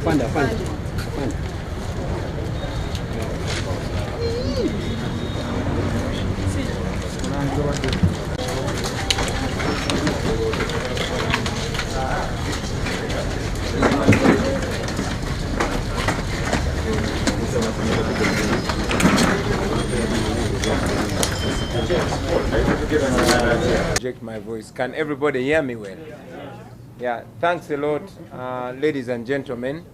Panda. Project my voice. Can everybody hear me well? Yeah, thanks a lot, ladies and gentlemen.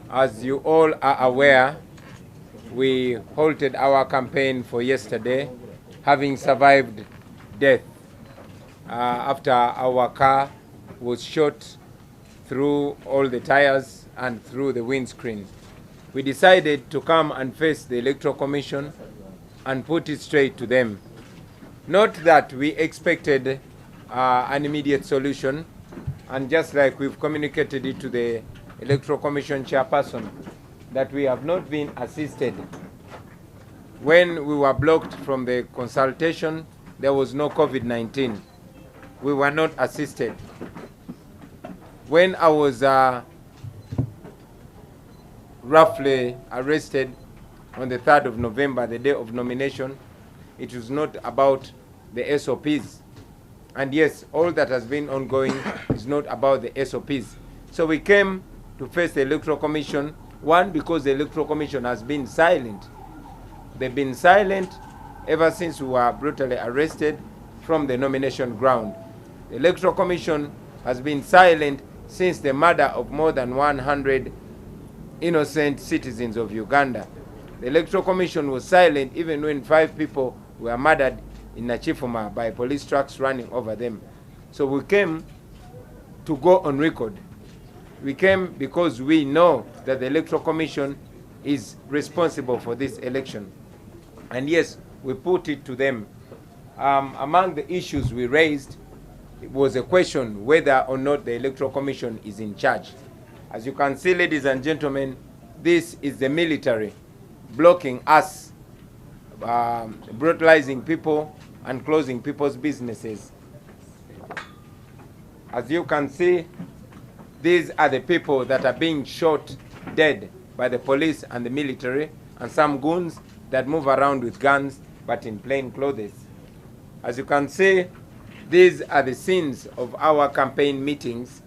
As you all are aware, we halted our campaign for yesterday, having survived death after our car was shot through all the tires and through the windscreen. We decided to come and face the Electoral Commission and put it straight to them. Not that we expected an immediate solution, and just like we've communicated it to the Electoral Commission chairperson, that we have not been assisted. When we were blocked from the consultation, there was no COVID-19. We were not assisted. When I was roughly arrested on the 3rd of November, the day of nomination, it was not about the SOPs. And yes, all that has been ongoing is not about the SOPs. So we came to face the Electoral Commission, one, because the Electoral Commission has been silent. They've been silent ever since we were brutally arrested from the nomination ground. The Electoral Commission has been silent since the murder of more than 100 innocent citizens of Uganda. The Electoral Commission was silent even when 5 people were murdered in Nachifuma by police trucks running over them. So we came to go on record. We came because we know that the Electoral Commission is responsible for this election. And yes, we put it to them. Among the issues we raised, it was a question whether or not the Electoral Commission is in charge. As you can see, ladies and gentlemen, this is the military blocking us, brutalizing people and closing people's businesses. As you can see, these are the people that are being shot dead by the police and the military, and some goons that move around with guns but in plain clothes. As you can see, these are the scenes of our campaign meetings,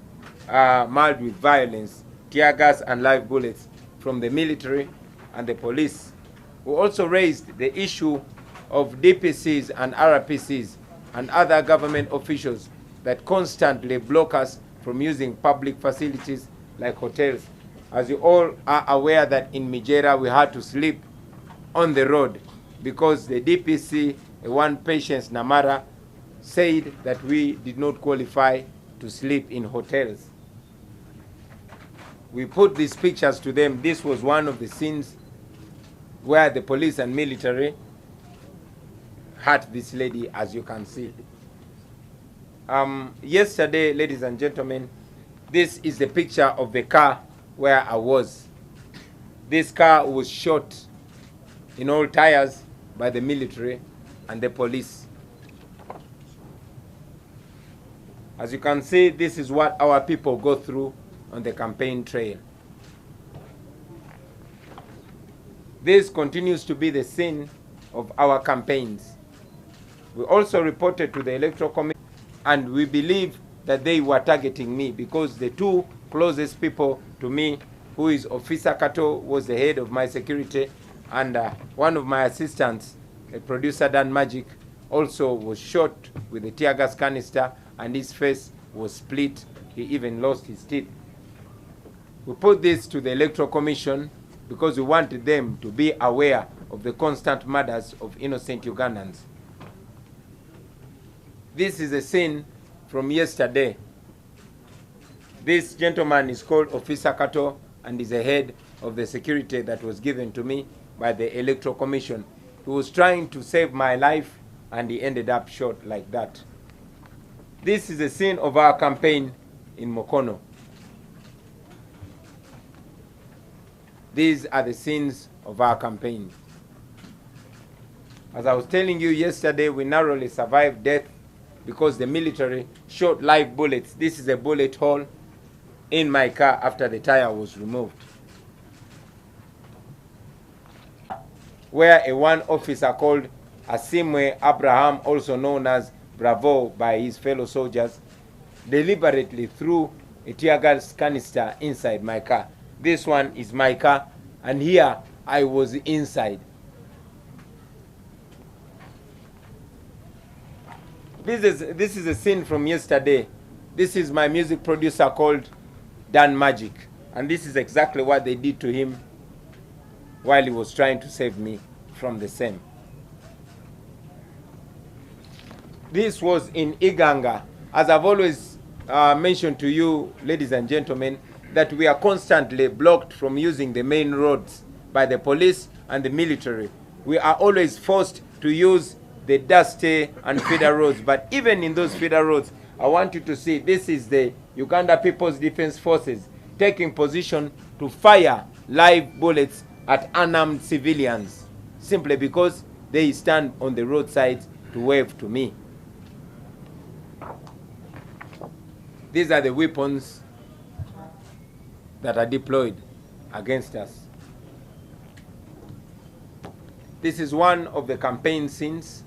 marred with violence, tear gas and live bullets from the military and the police. We also raised the issue of DPCs and RPCs and other government officials that constantly block us from using public facilities like hotels. As you all are aware that in Mijera we had to sleep on the road because the DPC, one patient, Namara, said that we did not qualify to sleep in hotels. We put these pictures to them. This was one of the scenes where the police and military hurt this lady, as you can see. Yesterday, ladies and gentlemen, this is the picture of the car where I was. This car was shot in all tires by the military and the police. As you can see, this is what our people go through on the campaign trail. This continues to be the scene of our campaigns. We also reported to the Electoral Commission, and we believe that they were targeting me because the 2 closest people to me, who is Officer Kato, was the head of my security, and one of my assistants, producer Dan Magic, also was shot with a tear gas canister and his face was split. He even lost his teeth. We put this to the Electoral Commission because we wanted them to be aware of the constant murders of innocent Ugandans. This is a scene from yesterday. This gentleman is called Officer Kato and is the head of the security that was given to me by the Electoral Commission. He was trying to save my life and he ended up shot like that. This is the scene of our campaign in Mukono. These are the scenes of our campaign. As I was telling you yesterday, we narrowly survived death because the military shot live bullets. This is a bullet hole in my car after the tire was removed, where a one officer called Asimwe Abraham, also known as Bravo by his fellow soldiers, deliberately threw a tear gas canister inside my car. This one is my car, and here I was inside. This is a scene from yesterday. This is my music producer called Dan Magic, and this is exactly what they did to him while he was trying to save me from the same. This was in Iganga. As I've always mentioned to you, ladies and gentlemen, that we are constantly blocked from using the main roads by the police and the military. We are always forced to use the dusty and feeder roads. But even in those feeder roads, I want you to see this is the Uganda People's Defense Forces taking position to fire live bullets at unarmed civilians, simply because they stand on the roadside to wave to me. These are the weapons that are deployed against us. This is one of the campaign scenes.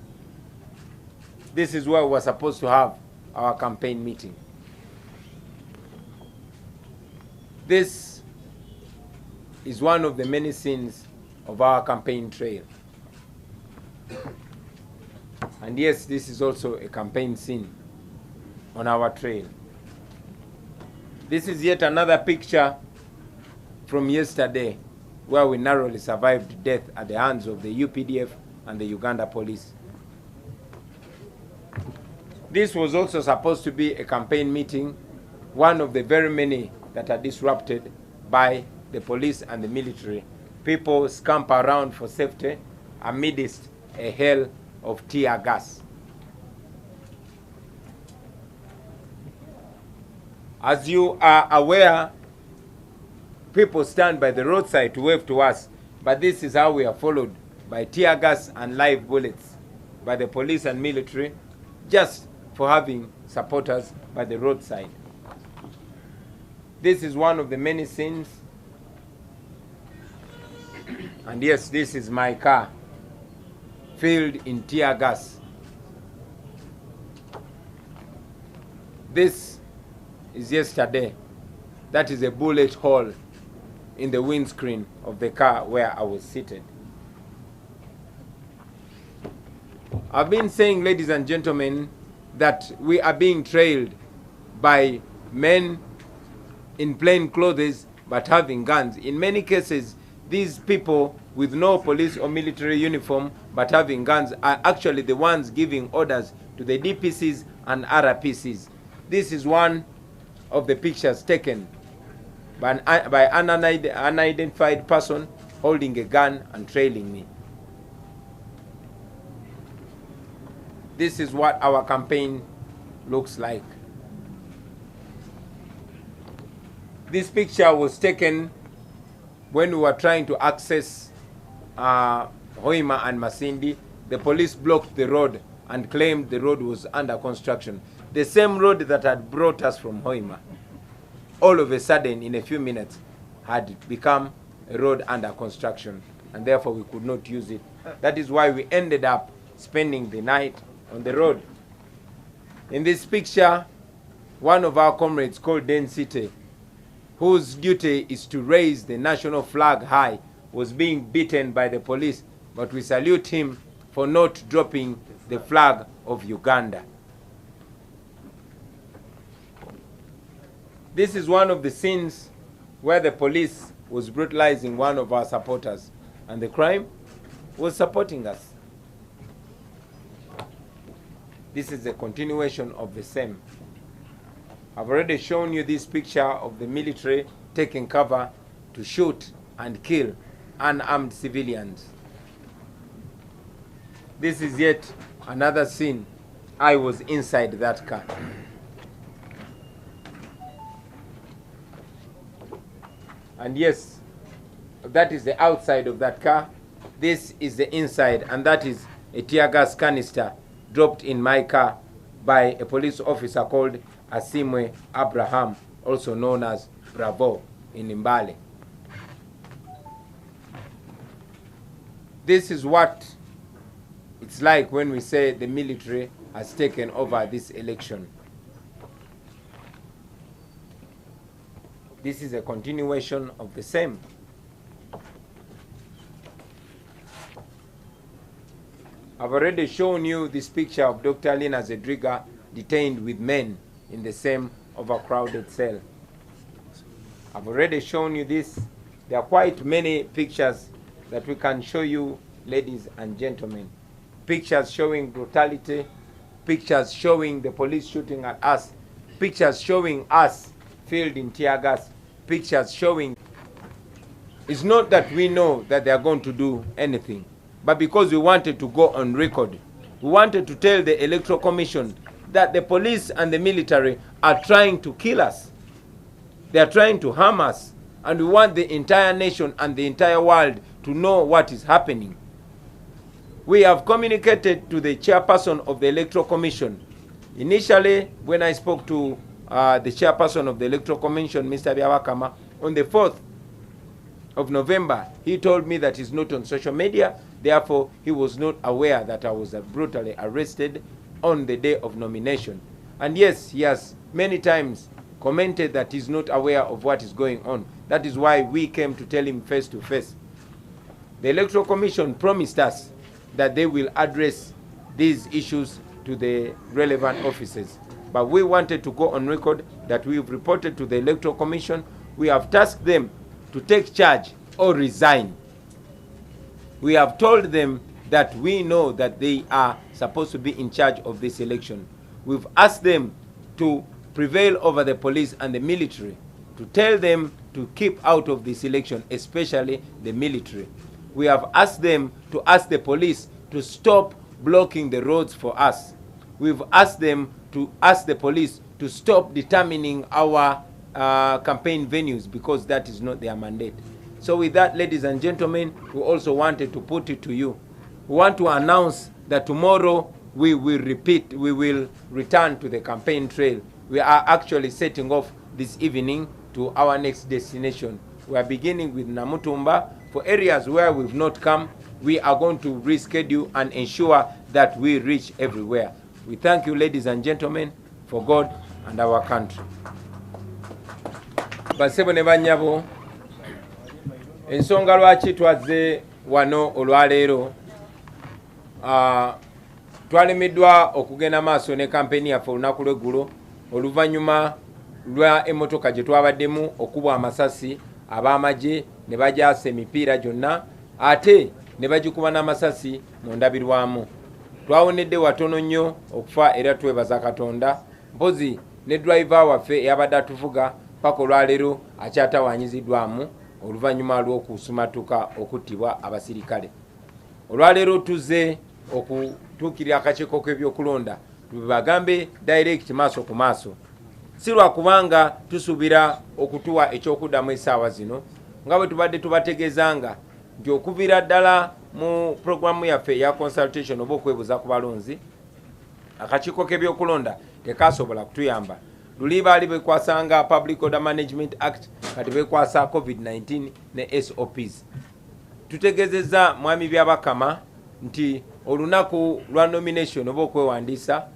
This is where we're supposed to have our campaign meeting. This is one of the many scenes of our campaign trail. And yes, this is also a campaign scene on our trail. This is yet another picture from yesterday where we narrowly survived death at the hands of the UPDF and the Uganda police. This was also supposed to be a campaign meeting, one of the very many that are disrupted by the police and the military. People scamper around for safety amidst a hail of tear gas. As you are aware, people stand by the roadside to wave to us, but this is how we are followed by tear gas and live bullets by the police and military, just for having supporters by the roadside. This is one of the many scenes. And yes, this is my car filled in tear gas. This is yesterday. That is a bullet hole in the windscreen of the car where I was seated. I've been saying, ladies and gentlemen, that we are being trailed by men in plain clothes but having guns. In many cases, these people with no police or military uniform but having guns are actually the ones giving orders to the DPCs and RPCs. This is one of the pictures taken by an unidentified person holding a gun and trailing me. This is what our campaign looks like. This picture was taken when we were trying to access Hoima and Masindi. The police blocked the road and claimed the road was under construction. The same road that had brought us from Hoima, all of a sudden, in a few minutes, had become a road under construction, and therefore we could not use it. That is why we ended up spending the night on the road. In this picture, one of our comrades called Density, whose duty is to raise the national flag high, was being beaten by the police, but we salute him for not dropping the flag of Uganda. This is one of the scenes where the police was brutalizing one of our supporters, and the crime was supporting us. This is a continuation of the same. I've already shown you this picture of the military taking cover to shoot and kill unarmed civilians. This is yet another scene. I was inside that car. And yes, that is the outside of that car. This is the inside, and that is a tear gas canister dropped in my car by a police officer called Asimwe Abraham, also known as Bravo in Mbale. This is what it's like when we say the military has taken over this election. This is a continuation of the same. I've already shown you this picture of Dr. Lina Zedriga detained with men in the same overcrowded cell. I've already shown you this. There are quite many pictures that we can show you, ladies and gentlemen. Pictures showing brutality, pictures showing the police shooting at us, pictures showing us filled in tear gas, pictures showing. It's not that we know that they are going to do anything, but because we wanted to go on record, we wanted to tell the Electoral Commission that the police and the military are trying to kill us. They are trying to harm us, and we want the entire nation and the entire world to know what is happening. We have communicated to the chairperson of the Electoral Commission. Initially, when I spoke to the chairperson of the Electoral Commission, Mr. Byabakama, on the 4th of November, he told me that he's not on social media, therefore he was not aware that I was brutally arrested on the day of nomination. And yes, he has many times commented that he's not aware of what is going on. That is why we came to tell him face to face. The Electoral Commission promised us that they will address these issues to the relevant officers. But we wanted to go on record that we've reported to the Electoral Commission. We have tasked them to take charge or resign. We have told them that we know that they are supposed to be in charge of this election. We've asked them to prevail over the police and the military, to tell them to keep out of this election, especially the military. We have asked them to ask the police to stop blocking the roads for us. We've asked them to ask the police to stop determining our campaign venues, because that is not their mandate. So with that, ladies and gentlemen, we also wanted to put it to you. We want to announce that tomorrow we will return to the campaign trail. We are actually setting off this evening to our next destination. We are beginning with Namutumba. For areas where we've not come, we are going to reschedule and ensure that we reach everywhere. We thank you, ladies and gentlemen, for God and our country. Basebo ne banyabo, ensonga lwaki twaze wano olwaleero, twalemeddwa okugenda maaso ne kampeni yaffe olunaku lw'eggulo oluvannyuma lwa emmotoka gye twabaddemu okubwa amasasi ab'amagye ne bajaasa emipiira gyonna ate ne bagikuba n'amasasi mu ndabirwamu. Twawonedde watono nnyo okufa era twebaza Katonda. Mpozi ne driver waffe eyabadde atuvuga paka olwaleero akyatawaanyiziddwamu oluvannyuma lw'okusumatuka okuttibwa abasirikale. Olwaleero tuzze okutuukirira akakiiko k'ebyokulonda tubagambe direct maaso ku maaso, si lwakubanga tusuubira okutuwa ekyokuddamu essaawa zino nga bwe tubadde tubategeezanga nti okuviira ddala mu programu yaffe eya consultation oba okwebuuza ku balonzi, akakiiko k'ebyokulonda tekaasobola kutuyamba. Luli baali bekwasanga Public Order Management Act, kati bekwasa COVID-19 ne SOPs. Tutegeezezza Mwami Byabakama nti olunaku lwa nomination oba okwewandiisa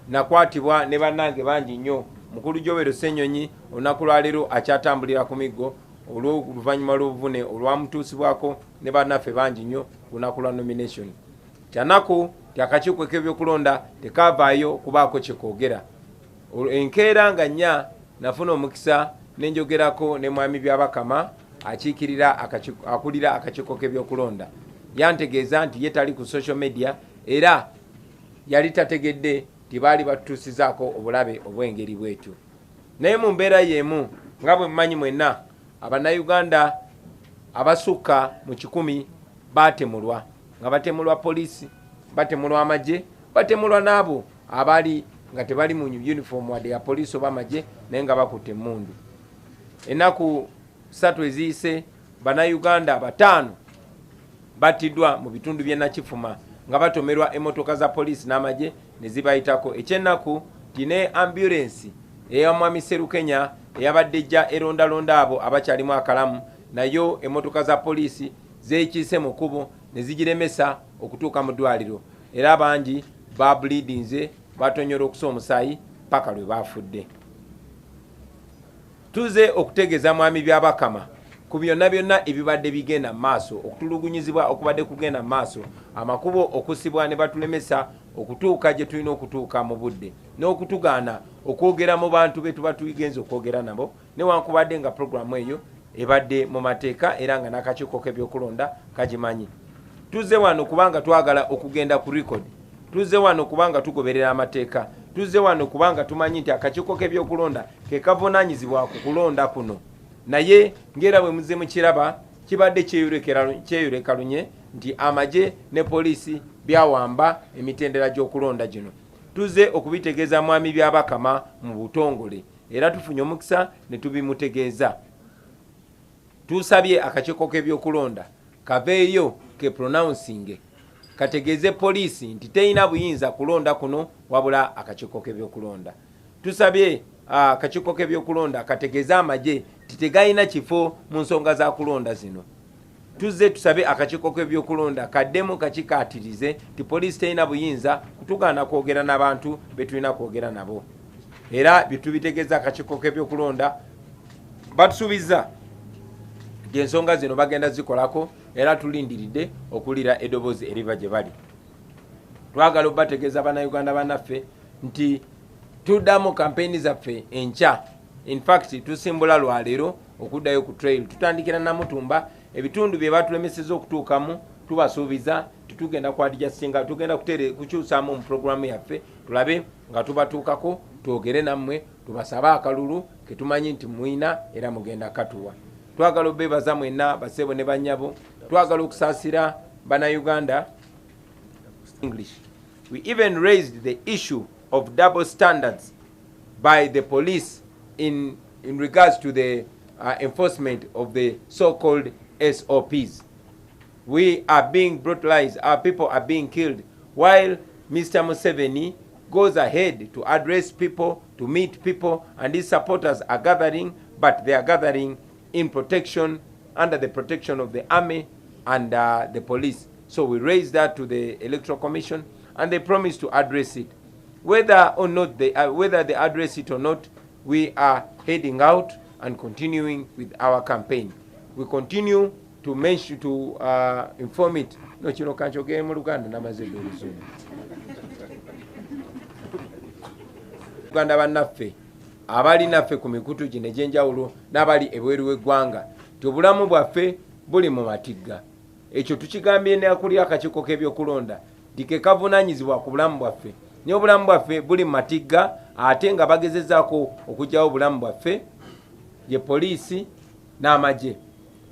nakwatibwa ne bannange bangi nnyo. Mukulu Joweero Ssenyonyi olunaku lwaleero akyatambulira ku miggo olw'oluvannyuma lw'obuvune olwamutuusibwako ne bannaffe bangi nnyo ku lunaku lwa nomination. Kyanaku ti akakiiko k'ebyokulonda tekaavaayo kubaako kye koogera. Enkeera nga nnya nafuna omukisa n'enjogerako ne Mwami Byabakama akulira akakiiko k'ebyokulonda. Yantegeeza nti ye tali ku social media era yali tategedde nti baali batutuusizaako obulabe obw'engeri bwetyo. Naye mu mbeera y'emu nga bwe mmanyi mwenna, Abannayuganda abasukka mu 100 baatemulwa, nga batemulwa poliisi, batemulwa amagye, batemulwa n'abo abaali nga tebali mu uniform wadde ya poliisi oba amagye naye nga bakutte emmundu. Ennaku 3 eziyise Bannayuganda 5 battiddwa mu bitundu by'e Nakifuma nga batomerwa emmotoka za poliisi n'amagye ne zibayitako. Ekyennaku tine ambulance eya Mwami Sserukenya eyabadde ejja erondalonda abo abakyalimu akalamu nayo emmotoka za poliisi zeekiise mu kkubo ne zigiremesa okutuuka mu ddwaliro era abangi babulidinze batonyola okusa omusaayi paka lwe baafudde. Tuze okutegeeza mwami Byabakama ku byonna byonna ebibadde bigenda mu maaso, okutulugunyizibwa okubadde kugenda mu maaso, amakubo okusibwa ne batulemesa okutuuka gye tulina okutuuka mu budde n'okutugaana okwogera mu bantu be tuba tugenze okwogera nabo newankubadde nga puroguramu eyo ebadde mu mateeka era nga n'akakiiko k'ebyokulonda kagimanyi. Tuzze wano kubanga twagala okugenda ku record, tuzze wano kubanga tugoberera amateeka, tuzze wano kubanga tumanyi nti akakiiko k'ebyokulonda ke kavunaanyizibwa ku kulonda kuno, naye ngera bwe muze mukiraba kibadde kyeyulekalunye nti amagye ne poliisi byawamba emitendera gy'okulonda gino. Tuzze okubitegeeza mwami Byabakama mu butongole era tufunye omukisa ne tubimutegeeza. Tusabye akakiiko k'ebyokulonda kaveeyo ke pronouncing kategeeze poliisi nti teyina buyinza kulonda kuno wabula akakiiko k'ebyokulonda. Tusabye akakiiko k'ebyokulonda kategeeze amagye titegayina kifo mu nsonga za kulonda zino. Tuzze tusabe akakiiko k'ebyokulonda kaddemu kakikaatirize ti poliisi teyina buyinza kutugaana kwogera n'abantu betulina kwogera nabo. Era bitubitegeeza akakiiko k'ebyokulonda batusuubiza nti ensonga zino bagenda zikolako era tulindiridde okulira eddoboozi eriva gye bali. Twagala obategeeza bannayuganda bannaffe nti tuddamu kampeyini zaffe enkya. In fact tusimbula lwaleero okuddayo ku trail, tutandikira Namutumba ebitundu bye batulemeseza okutuukamu tubasuubiza tutugenda kwadijasinga tugenda kukyusaamu mu puroguramu yaffe tulabe nga tubatuukako twogere nammwe tubasabe akalulu ke tumanyi nti mwina era mugenda katuwa. Twagala obeebaza mwenna basebo ne bannyabo, twagala okusaasira bannayuganda English. We even raised the issue of double standards by the police in regards to the enforcement of the so-called SOPs. We are being brutalized, our people are being killed, while Mr. Museveni goes ahead to address people, to meet people, and his supporters are gathering, but they are gathering in protection, under the protection of the army and the police. So we raised that to the Electoral Commission, and they promised to address it. Whether or not whether they address it or not, we are heading out and continuing with our campaign. We continue to mention, to inform it. No kino kanchogere mu Luganda namazedo oluzungu. Uganda bannaffe abali naffe ku mikutu gino egy'enjawulo n'abali ebweru w'eggwanga ti obulamu bwaffe buli mu matigga. Ekyo tukigambye n'akuli akakiiko k'ebyokulonda nti ke kavunaanyizibwa ku bulamu bwaffe. Naye obulamu bwaffe buli mu matigga ate nga bagezezzaako okuggyawo obulamu bwaffe ye poliisi n'amagye.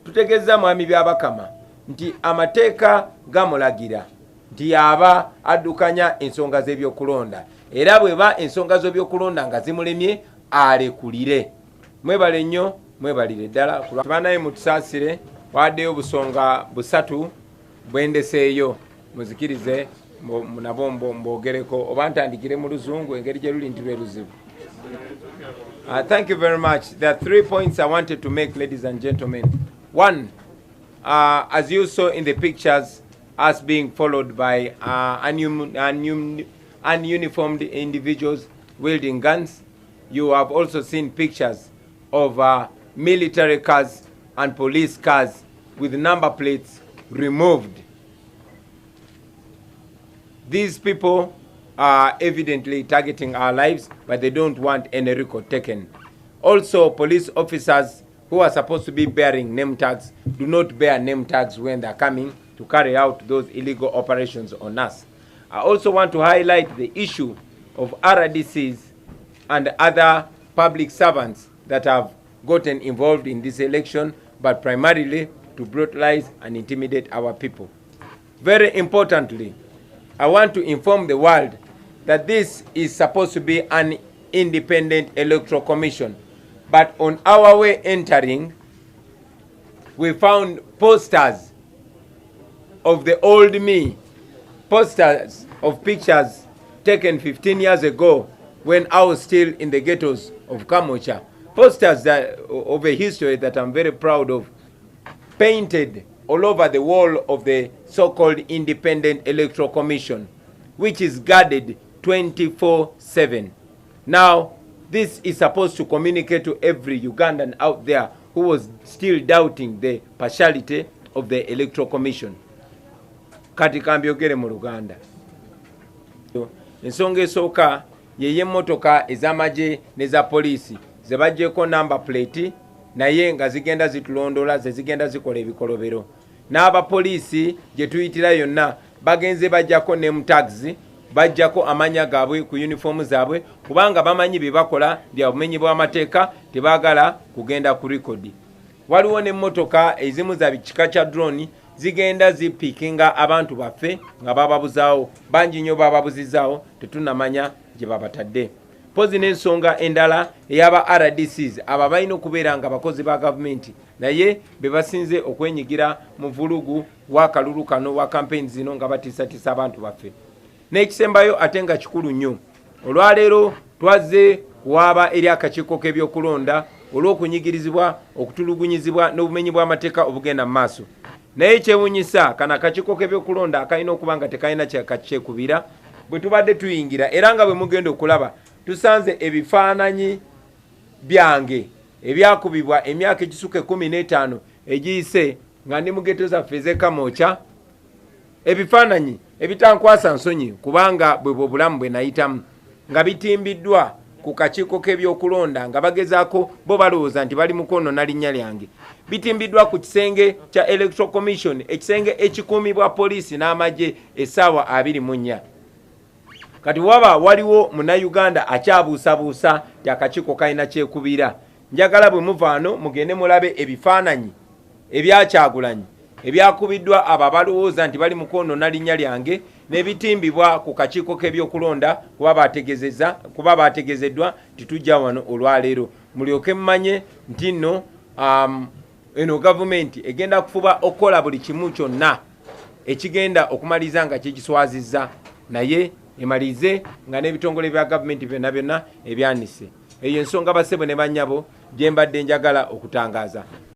Tutegeeza mwami Byabakama nti amateeka gamulagira nti yaba addukanya ensonga z'ebyokulonda era bweba ensonga z'ebyokulonda nga zimulemye alekulire. Mwebale nnyo, mwebalire ddala. Tubanaye mutusaasire waddeyo busonga busatu bwendeseeyo muzikirize nabo mbogereko oba ntandikire mu luzungu engeri gye luli nti lwe luzibu. Thank you very much. There are 3 points I wanted to make, ladies and gentlemen. One, as you saw in the pictures, us being followed by ununiformed individuals wielding guns. You have also seen pictures of military cars and police cars with number plates removed. These people are evidently targeting our lives, but they don't want any record taken. Also, police officers who are supposed to be bearing name tags do not bear name tags when they are coming to carry out those illegal operations on us. I also want to highlight the issue of RDCs and other public servants that have gotten involved in this election, but primarily to brutalize and intimidate our people. Very importantly, I want to inform the world that this is supposed to be an independent electoral commission. But on our way entering, we found posters of the old me, posters of pictures taken 15 years ago when I was still in the ghettos of Kamocha. posters of a history that I'm very proud of, painted all over the wall of the so-called Independent Electoral Commission, which is guarded 24/7. Now, this is supposed to communicate to every Ugandan out there who was still doubting the partiality of the Electoral Commission. Kati kambyogere mu Luganda. Ensonga esooka ye emmotoka ez'amagye n'eza poliisi ze baggyeko number plate naye nga zigenda zitulondola ze zigenda zikola ebikolobero. N'abapoliisi gye tuyitira yonna bagenze bajjako name tags, bajjako amanya gaabwe ku uniform zaabwe kubanga bamanyi bye bakola bya bumenyi bw'amateeka, tebaagala kugenda ku record. Waliwo n'emmotoka ezimu za kika kya drone zigenda zipikinga abantu baffe nga bababuzaawo, bangi nnyo bababuzizaawo, tetunamanya gye babatadde. Pozi n'ensonga endala ey'aba RDCs aba balina okubeera nga bakozi ba gavumenti naye be basinze okwenyigira mu vulugu wa kalulu kano wa campaign zino nga batiisatiisa abantu baffe. N'ekisembayo ate nga kikulu nnyo, olwaleero twazze kuwaaba eri akakiiko k'ebyokulonda olw'okunyigirizibwa okutulugunyizibwa n'obumenyi bw'amateeka obugenda mu maaso. Naye kyewuunyisa kano akakiiko k'ebyokulonda akalina okuba nga tekalina kyekubira bwe tubadde tuyingira era nga bwe mugenda okulaba tusanze ebifaananyi byange ebyakubibwa emyaka egisuka 15 egiyise nga ndi mu geto zaffe ez'Kamoocha, ebifaananyi ebitankwasa nsonyi kubanga bwe bw'obulamu bwe nayitamu nga bitimbiddwa ku kakiiko k'ebyokulonda nga bagezaako bo balowooza nti bali mukono na linnya lyange. Bitimbiddwa ku kisenge kya Electoral Commission, ekisenge ekikuumibwa poliisi n'amagye essaawa 24. Kati waba waliwo munnayuganda akyabuusabuusa ti akakiiko kalina kyekubira, njagala bwe muvaano mugende mulabe ebifaananyi ebyakyagulanyi ebyakubiddwa abo abalowooza nti bali mukono na linnya lyange n'ebitimbibwa ku kakiiko k'ebyokulonda kuba bategezeddwa titujja wano olwaleero. Mulyoke mmanye nti nno eno gavumenti egenda kufuba okukola buli kimu kyonna ekigenda okumaliza nga kikiswazizza naye emalize nga n'ebitongole bya gavumenti byonna ebyanise. Eyo ensonga bassebo ne bannyabo gye mbadde njagala okutangaaza.